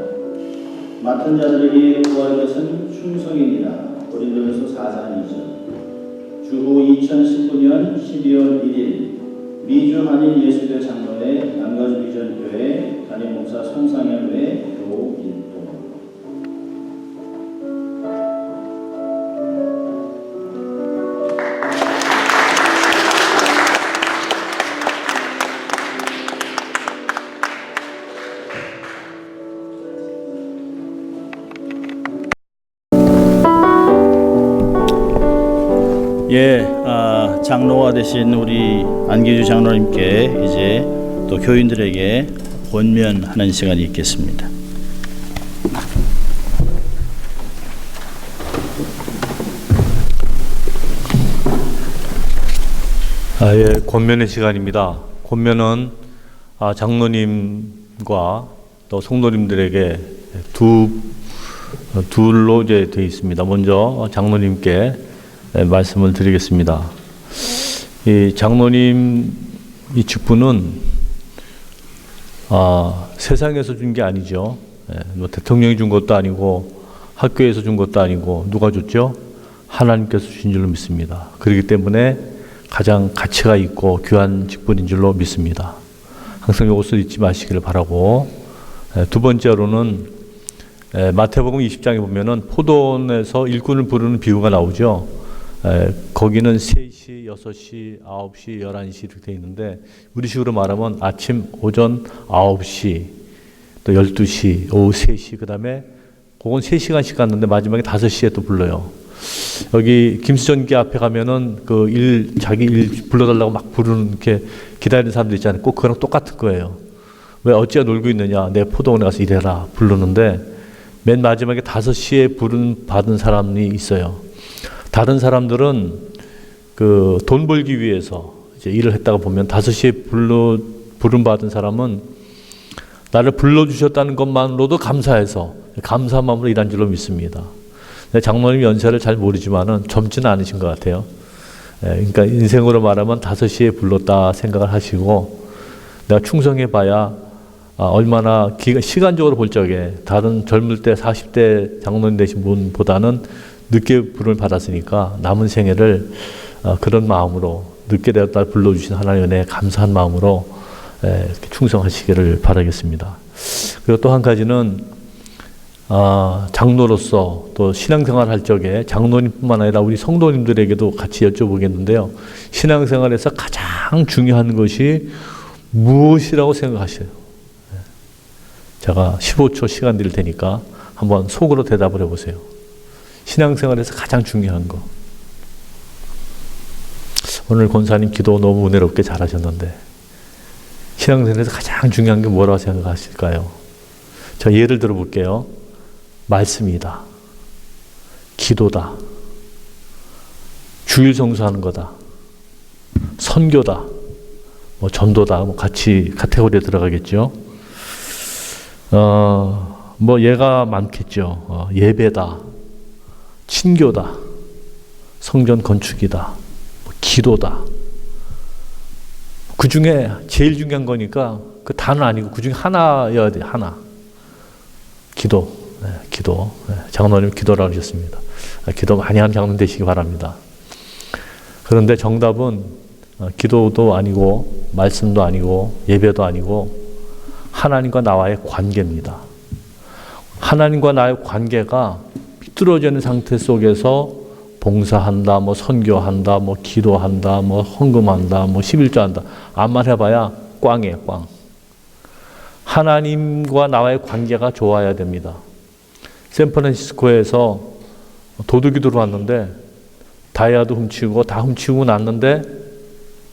맡은 자들에게 구할 것은 충성입니다. 고린도전서 4장 2절. 주후 2019년 12월 1일 미주 한인 예수교 장로의 남가주 비전교회 담임 목사 송상현 외 교 1동. 장로가 되신 우리 안기주 장로님께 이제 또 교인들에게 권면하는 시간이 있겠습니다. 예, 권면의 시간입니다. 권면은 장로님과 또 성도님들에게 둘로 이제 되어 있습니다. 먼저 장로님께 말씀을 드리겠습니다. 이 장로님 이 직분은 세상에서 준 게 아니죠. 뭐 대통령이 준 것도 아니고 학교에서 준 것도 아니고 누가 줬죠? 하나님께서 주신 줄로 믿습니다. 그렇기 때문에 가장 가치가 있고 귀한 직분인 줄로 믿습니다. 항상 이것을 잊지 마시기를 바라고, 두 번째로는 마태복음 20장에 보면은 포도원에서 일꾼을 부르는 비유가 나오죠. 거기는 3시, 6시, 9시, 11시 이렇게 되어 있는데 우리식으로 말하면 아침, 오전 9시, 또 12시, 오후 3시, 그 다음에 그건 3시간씩 갔는데 마지막에 5시에 또 불러요. 여기 김수전기 앞에 가면은 자기 일 불러달라고 막 부르는, 이렇게 기다리는 사람들 있잖아요. 꼭 그거랑 똑같은 거예요. 왜 어찌가 놀고 있느냐, 내 포도원에 가서 일해라 부르는데 맨 마지막에 5시에 받은 사람이 있어요. 다른 사람들은 돈 벌기 위해서 이제 일을 했다가 보면 5시에 부름 받은 사람은 나를 불러주셨다는 것만으로도 감사해서 감사한 마음으로 일한 줄로 믿습니다. 장로님 연세를 잘 모르지만은 젊지는 않으신 것 같아요. 그러니까 인생으로 말하면 5시에 불렀다 생각을 하시고, 내가 충성해봐야 얼마나 시간적으로 볼 적에 다른 젊을 때 40대 장로님 되신 분보다는 늦게 부름을 받았으니까 남은 생애를 그런 마음으로, 늦게 되었다 불러주신 하나님의 은혜에 감사한 마음으로 충성하시기를 바라겠습니다. 그리고 또 한 가지는 장로로서 또 신앙생활 할 적에 장로님뿐만 아니라 우리 성도님들에게도 같이 여쭤보겠는데요. 신앙생활에서 가장 중요한 것이 무엇이라고 생각하세요? 제가 15초 시간 드릴 테니까 한번 속으로 대답을 해보세요. 신앙생활에서 가장 중요한 거. 오늘 권사님 기도 너무 은혜롭게 잘하셨는데 신앙생활에서 가장 중요한 게 뭐라고 생각하실까요? 저 예를 들어 볼게요. 말씀이다. 기도다. 주일 성수하는 거다. 선교다. 뭐 전도다. 뭐 같이 카테고리에 들어가겠죠. 뭐 예가 많겠죠. 예배다. 친교다. 성전 건축이다. 뭐 기도다. 그 중에 제일 중요한 거니까 그 다는 아니고 그 중에 하나여야 돼. 하나. 기도. 기도. 장로님 기도라고 하셨습니다. 기도 많이 하는 장로님 되시기 바랍니다. 그런데 정답은 기도도 아니고 말씀도 아니고 예배도 아니고 하나님과 나와의 관계입니다. 하나님과 나의 관계가 삐뚤어져 있는 상태 속에서 봉사한다, 뭐 선교한다, 뭐 기도한다, 뭐 헌금한다, 뭐 11조한다. 암만 해봐야 꽝이에요, 꽝. 하나님과 나와의 관계가 좋아야 됩니다. 샌프란시스코에서 도둑이 들어왔는데 다이아도 훔치고 다 훔치고 났는데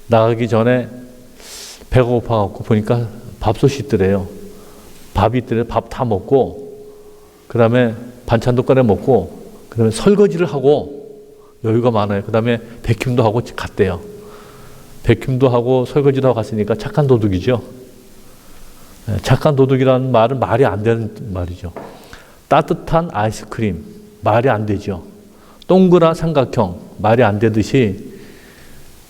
나가기 전에 배가 고파갖고 보니까 밥솥이 있더래요. 밥이 있더래요. 밥 다 먹고 그 다음에 반찬도 꺼내 먹고 그 다음에 설거지를 하고 여유가 많아요. 그 다음에 백킴도 하고 갔대요. 백킴도 하고 설거지도 하고 갔으니까 착한 도둑이죠. 착한 도둑이라는 말은 말이 안 되는 말이죠. 따뜻한 아이스크림 말이 안 되죠. 동그란 삼각형 말이 안 되듯이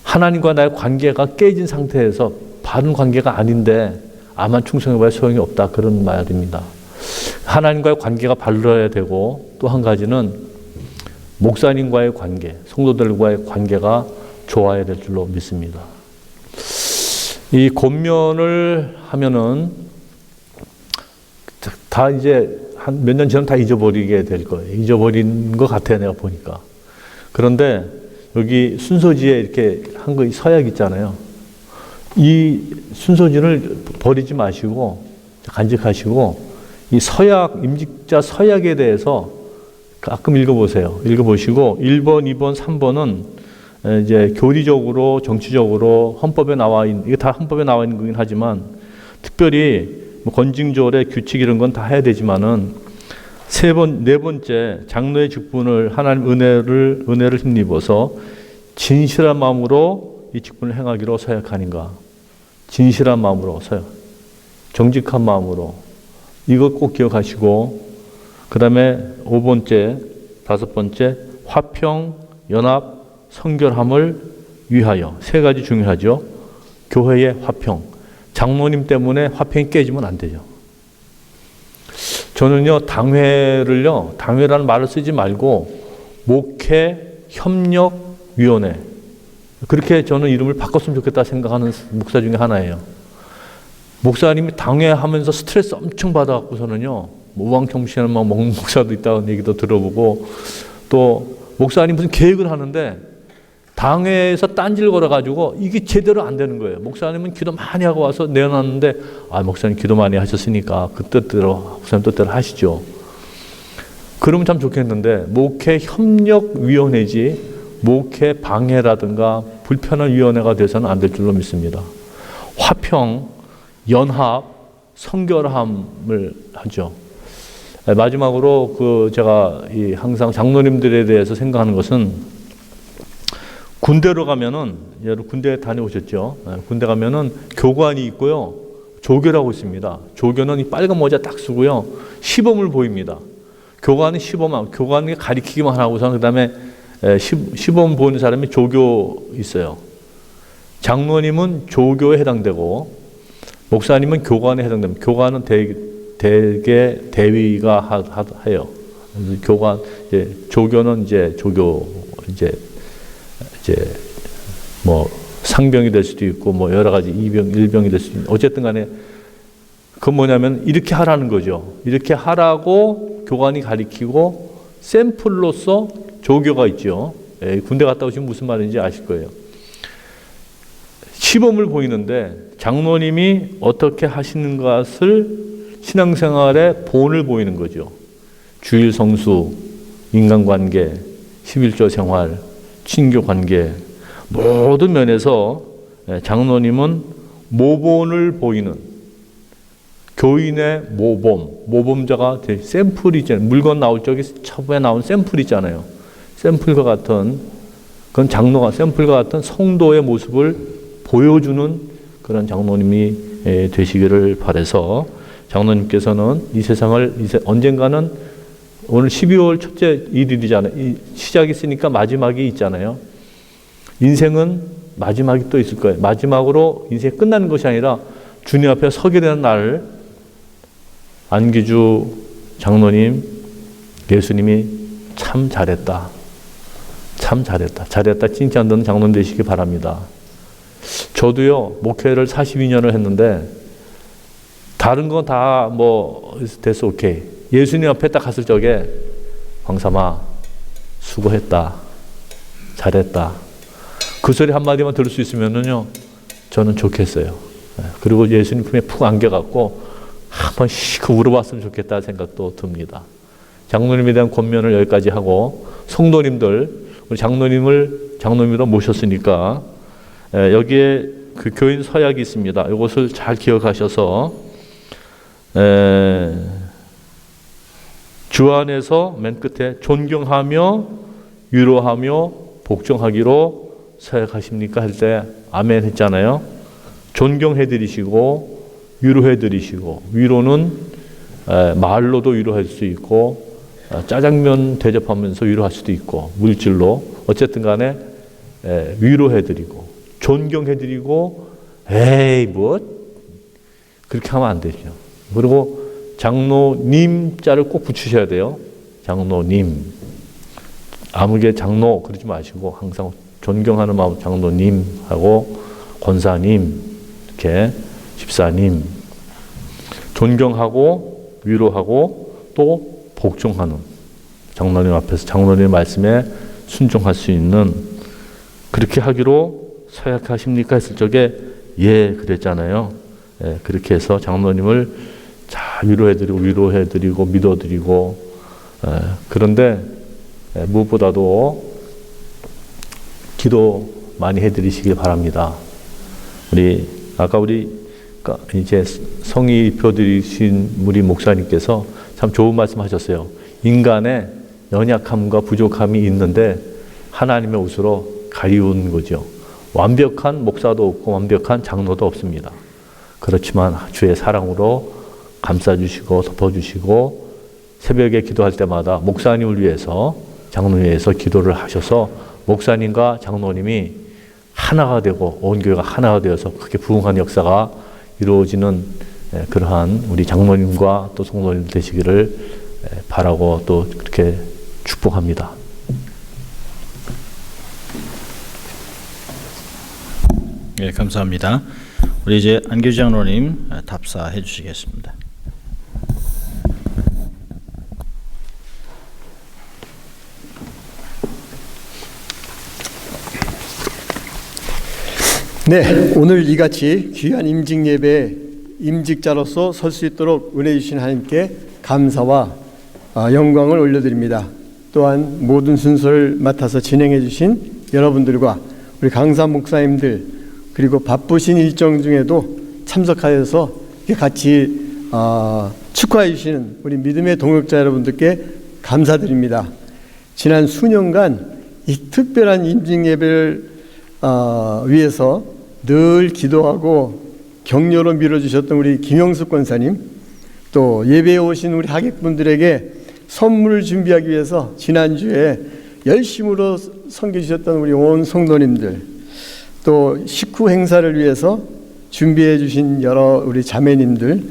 하나님과 나의 관계가 깨진 상태에서 바른 관계가 아닌데 아만 충성해봐야 소용이 없다, 그런 말입니다. 하나님과의 관계가 바르야 되고 또 한 가지는 목사님과의 관계, 성도들과의 관계가 좋아야 될 줄로 믿습니다. 이 권면을 하면은 다 이제 한 몇 년 지나면 다 잊어버리게 될 거예요. 잊어버린 것 같아요, 내가 보니까. 그런데 여기 순서지에 이렇게 한 거 서약 있잖아요. 이 순서지를 버리지 마시고 간직하시고 이 서약, 임직자 서약에 대해서 가끔 읽어보세요. 읽어보시고 1번, 2번, 3번은 이제 교리적으로, 정치적으로 헌법에 나와 있는, 이게 다 헌법에 나와 있는 거긴 하지만 특별히 뭐 건징조례, 규칙 이런 건 다 해야 되지만은 네 번째 장로의 직분을 하나님 은혜를 힘입어서 진실한 마음으로 이 직분을 행하기로 서약하는가? 진실한 마음으로 서약, 정직한 마음으로 이것 꼭 기억하시고, 그 다음에 5번째, 5번째 화평, 연합, 성결함을 위하여. 3가지 중요하죠. 교회의 화평. 장로님 때문에 화평이 깨지면 안 되죠. 저는요, 당회라는 말을 쓰지 말고 목회 협력위원회, 그렇게 저는 이름을 바꿨으면 좋겠다 생각하는 목사 중에 하나예요. 목사님이 당회하면서 스트레스 엄청 받아갖고서는요, 우왕청취하는 막 먹는 목사도 있다는 얘기도 들어보고, 또 목사님 무슨 계획을 하는데 당회에서 딴지를 걸어가지고 이게 제대로 안 되는 거예요. 목사님은 기도 많이 하고 와서 내어놨는데, 목사님 기도 많이 하셨으니까 그 뜻대로, 목사님 뜻대로 하시죠. 그러면 참 좋겠는데, 목회 협력위원회지 목회 방해라든가 불편한 위원회가 돼서는 안 될 줄로 믿습니다. 화평, 연합, 성결함을 하죠. 마지막으로 제가 항상 장로님들에 대해서 생각하는 것은, 군대로 가면은, 여러분 군대 다녀오셨죠? 군대 가면은 교관이 있고요, 조교라고 있습니다. 조교는 이 빨간 모자 딱 쓰고요, 시범을 보입니다. 교관은 시범만, 교관이 가리키기만 하고서는 그 다음에 시범 보는 사람이 조교 있어요. 장로님은 조교에 해당되고, 목사님은 교관에 해당됩니다. 교관은 대개 대위가 해요. 교관, 조교는 조교, 뭐 상병이 될 수도 있고, 뭐 여러 가지 일병이 될 수도 있고, 어쨌든 간에 그건 뭐냐면 이렇게 하라는 거죠. 이렇게 하라고 교관이 가리키고, 샘플로서 조교가 있죠. 군대 갔다 오시면 무슨 말인지 아실 거예요. 시범을 보이는데 장로님이 어떻게 하시는 것을 신앙생활의 본을 보이는 거죠. 주일 성수, 인간관계, 11조 생활, 친교관계, 모든 면에서 장로님은 모본을 보이는, 교인의 모범자가 샘플이 있잖아요. 물건 나올 적에 처음에 나온 샘플 있잖아요. 샘플과 같은, 그건 장로가 샘플과 같은 성도의 모습을 보여주는 그런 장로님이 되시기를 바라서, 장로님께서는 이 세상을 언젠가는, 오늘 12월 첫째 일일이잖아요. 시작이 있으니까 마지막이 있잖아요. 인생은 마지막이 또 있을 거예요. 마지막으로 인생이 끝나는 것이 아니라 주님 앞에 서게 되는 날, 안기주 장로님, 예수님이 참 잘했다. 참 잘했다. 잘했다. 칭찬 듣는 장로님 되시기 바랍니다. 저도요, 목회를 42년을 했는데, 다른 건 다 뭐, 됐어, 오케이. 예수님 앞에 딱 갔을 적에, 광삼아, 수고했다. 잘했다. 그 소리 한마디만 들을 수 있으면은요, 저는 좋겠어요. 그리고 예수님 품에 푹 안겨갖고, 한번 시크 울어봤으면 좋겠다 생각도 듭니다. 장로님에 대한 권면을 여기까지 하고, 성도님들, 우리 장로님으로 모셨으니까, 여기에 그 교인 서약이 있습니다. 이것을 잘 기억하셔서, 주 안에서 맨 끝에 존경하며 위로하며 복종하기로 서약하십니까? 할 때 아멘 했잖아요. 존경해드리시고 위로해드리시고, 위로는 말로도 위로할 수 있고, 짜장면 대접하면서 위로할 수도 있고, 물질로 어쨌든 간에 위로해드리고 존경해드리고, 에이 뭐 그렇게 하면 안 되죠. 그리고 장로님 자를 꼭 붙이셔야 돼요. 장로님, 아무개 장로 그러지 마시고 항상 존경하는 마음 장로님 하고, 권사님, 이렇게 집사님, 존경하고 위로하고 또 복종하는, 장로님 앞에서 장로님 말씀에 순종할 수 있는, 그렇게 하기로 서약하십니까? 했을 적에 예 그랬잖아요. 그렇게 해서 장로님을 잘 위로해드리고 믿어드리고, 그런데 무엇보다도 기도 많이 해드리시길 바랍니다. 아까 우리 이제 성의 입혀드리신 우리 목사님께서 참 좋은 말씀 하셨어요. 인간의 연약함과 부족함이 있는데 하나님의 옷으로 가리운 거죠. 완벽한 목사도 없고 완벽한 장로도 없습니다. 그렇지만 주의 사랑으로 감싸주시고 덮어주시고 새벽에 기도할 때마다 목사님을 위해서 장로를 위해서 기도를 하셔서 목사님과 장로님이 하나가 되고 온 교회가 하나가 되어서 크게 부흥한 역사가 이루어지는 그러한 우리 장로님과 또 성도님 되시기를 바라고 또 그렇게 축복합니다. 네, 감사합니다. 우리 이제 안규지 장로님 답사해 주시겠습니다. 네, 오늘 이같이 귀한 임직 예배에 임직자로서 설 수 있도록 은혜 주신 하나님께 감사와 영광을 올려드립니다. 또한 모든 순서를 맡아서 진행해 주신 여러분들과 우리 강사 목사님들 그리고 바쁘신 일정 중에도 참석하여서 같이 축하해 주시는 우리 믿음의 동역자 여러분들께 감사드립니다. 지난 수년간 이 특별한 임직 예배를 위해서 늘 기도하고 격려로 밀어주셨던 우리 김영숙 권사님, 또 예배에 오신 우리 하객분들에게 선물을 준비하기 위해서 지난주에 열심으로 섬겨주셨던 우리 온 성도님들, 또 식후 행사를 위해서 준비해 주신 여러 우리 자매님들,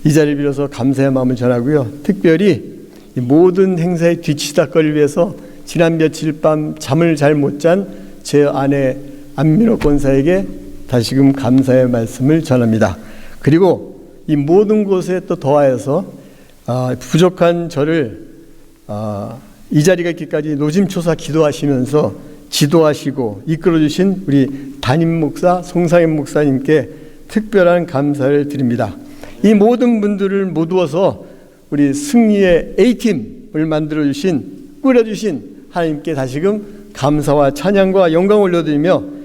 이 자리를 빌어서 감사의 마음을 전하고요. 특별히 이 모든 행사의 뒤치다거리를 위해서 지난 며칠 밤 잠을 잘 못 잔 제 아내 안민호 권사에게 다시금 감사의 말씀을 전합니다. 그리고 이 모든 곳에 또 더하여서 부족한 저를 이 자리가 있기까지 노심초사 기도하시면서 지도하시고 이끌어주신 우리 담임 목사 송상현 목사님께 특별한 감사를 드립니다. 이 모든 분들을 모두어서 우리 승리의 A팀을 만들어주신 꾸려주신 하나님께 다시금 감사와 찬양과 영광을 올려드리며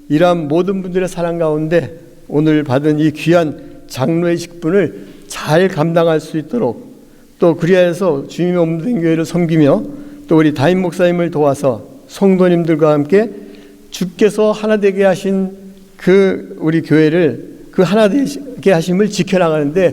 이러한 모든 분들의 사랑 가운데 오늘 받은 이 귀한 장로의 직분을 잘 감당할 수 있도록 또 그리하여서 주님의 몸된 교회를 섬기며 또 우리 담임 목사님을 도와서 성도님들과 함께 주께서 하나 되게 하신 그 우리 교회를 그 하나 되게 하심을 지켜나가는데